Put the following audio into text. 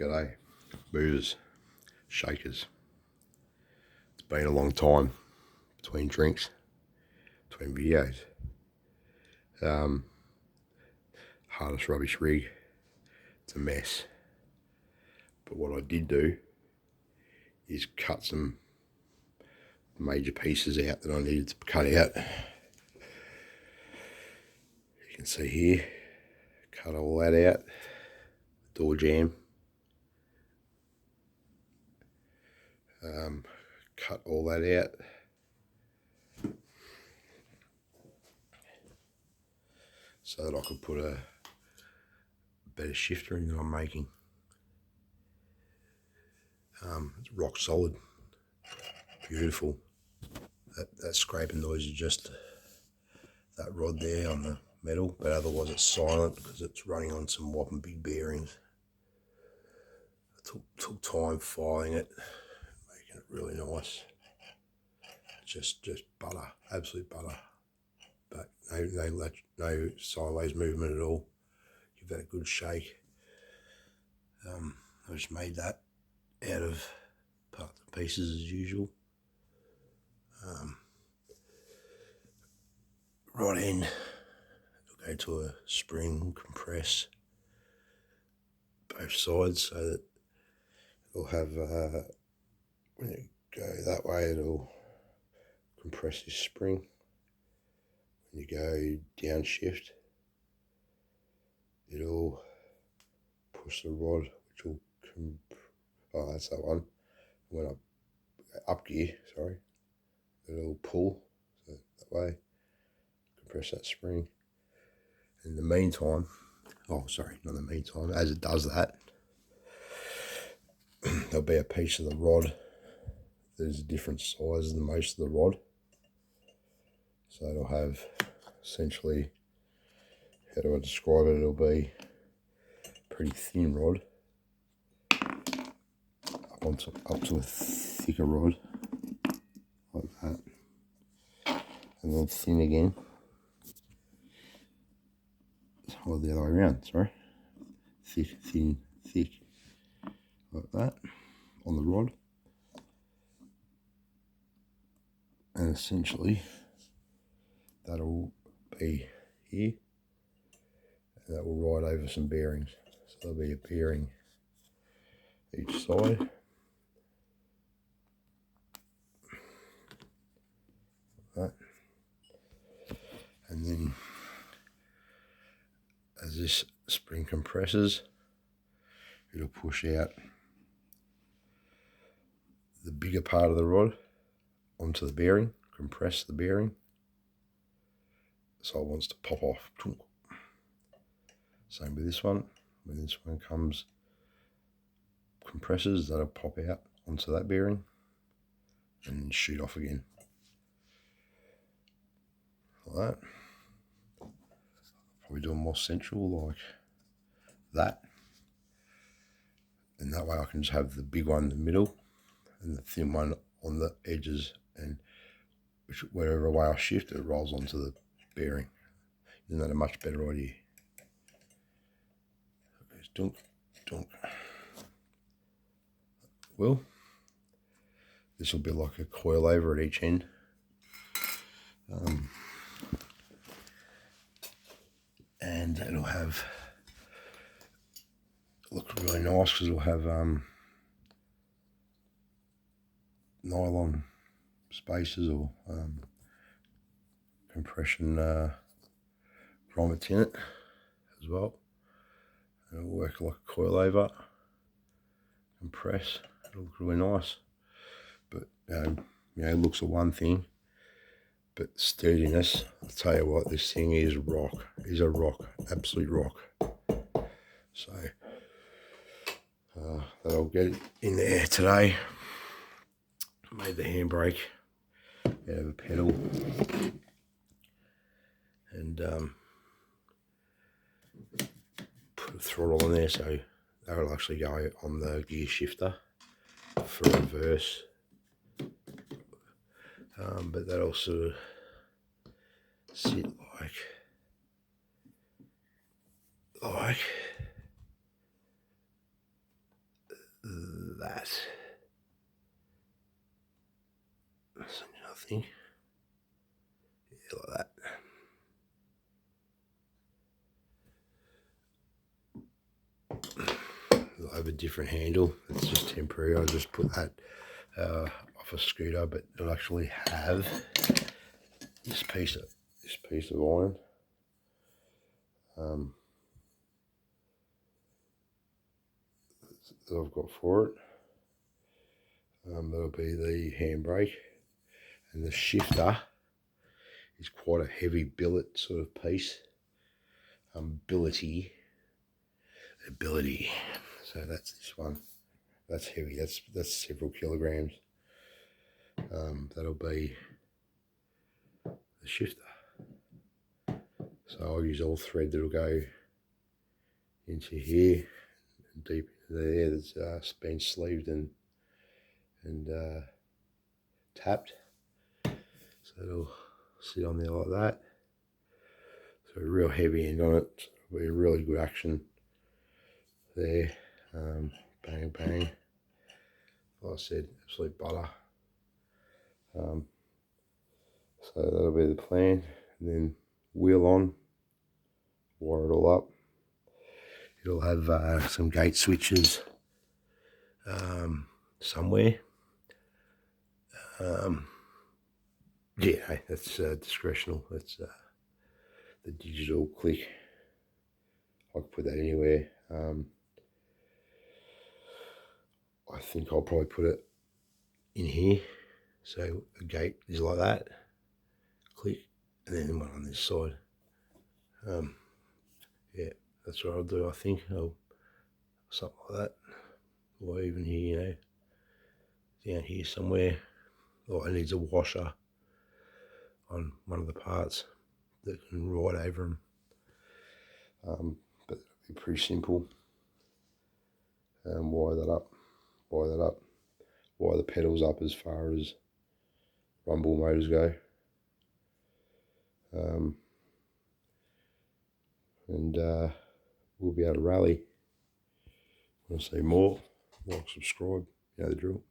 G'day, movers, shakers. It's been a long time between drinks, between videos. Hardest rubbish rig. It's a mess. But what I did do is cut some major pieces out that I needed to cut out. You can see here, cut all that out. Door jamb. Cut all that out. So that I could put a better shifter in that I'm making. It's rock solid, beautiful. That scraping noise is just that rod there on the metal, but otherwise it's silent because it's running on some whopping big bearings. I took time filing it, making it really nice. Just butter, absolute butter, but no sideways movement at all. Give that a good shake. I just made that out of parts and pieces as usual. Right end, it'll go to a spring, compress both sides so that it'll have, when you go that way, it'll compress this spring. When you go downshift, it'll push the rod, which will oh, that's that one. When I up gear, sorry, it'll pull, so that way, compress that spring. In the meantime, oh sorry, not in the meantime, as it does that, there'll be a piece of the rod that is a different size than most of the rod. So it'll have essentially, how do I describe it? It'll be a pretty thin rod up to a thicker rod like that, and then thin again. Or the other way around, sorry. Thick, thin, thick, like that on the rod. And essentially that'll be here, and that will ride over some bearings. So there'll be a bearing each side. Like that. And then as this spring compresses, it'll push out the bigger part of the rod onto the bearing, compress the bearing, so it wants to pop off. Same with this one. When this one comes, compresses, that'll pop out onto that bearing and shoot off again. Like that. Probably do a more central like that. And that way I can just have the big one in the middle and the thin one on the edges, and whatever way I shift it rolls onto the bearing. Isn't that a much better idea? It goes dunk, dunk. Well, this will be like a coil over at each end. And it'll have, look really nice because it'll have nylon spaces or compression grommets in it as well. It'll work like a coilover, compress. It'll look really nice. But looks are one thing, but sturdiness, I'll tell you what, this thing is rock. Is a rock, absolute rock. So that'll get it in there today. Made the handbrake out of a pedal, and put a throttle on there, so that will actually go on the gear shifter for reverse. But that'll sort of sit like that. So I think, yeah, like that. I have a different handle. It's just temporary. I just put that off a scooter, but it'll actually have this piece of iron. That I've got for it. That'll be the handbrake, and the shifter is quite a heavy billet sort of piece. Ability. So that's this one. That's heavy. That's several kilograms. That'll be the shifter. So I'll use all thread that'll go into here and deep into there. That's been sleeved and tapped. So it'll sit on there like that. So a real heavy end on it. So it'll be a really good action there. Bang, bang. Like I said, absolute butter. So that'll be the plan. And then wheel on, wire it all up. It'll have some gate switches somewhere. Yeah, hey, that's discretional. That's the digital click. I could put that anywhere. I think I'll probably put it in here. So a gate is like that. Click, and then one on this side. Yeah, that's what I'll do. I think something like that, or even here, down here somewhere. Or it needs a washer on one of the parts that can ride over them. But it'll be pretty simple. Wire that up, wire the pedals up as far as rumble motors go. And we'll be able to rally. Want to see more? Like, subscribe, you know the drill.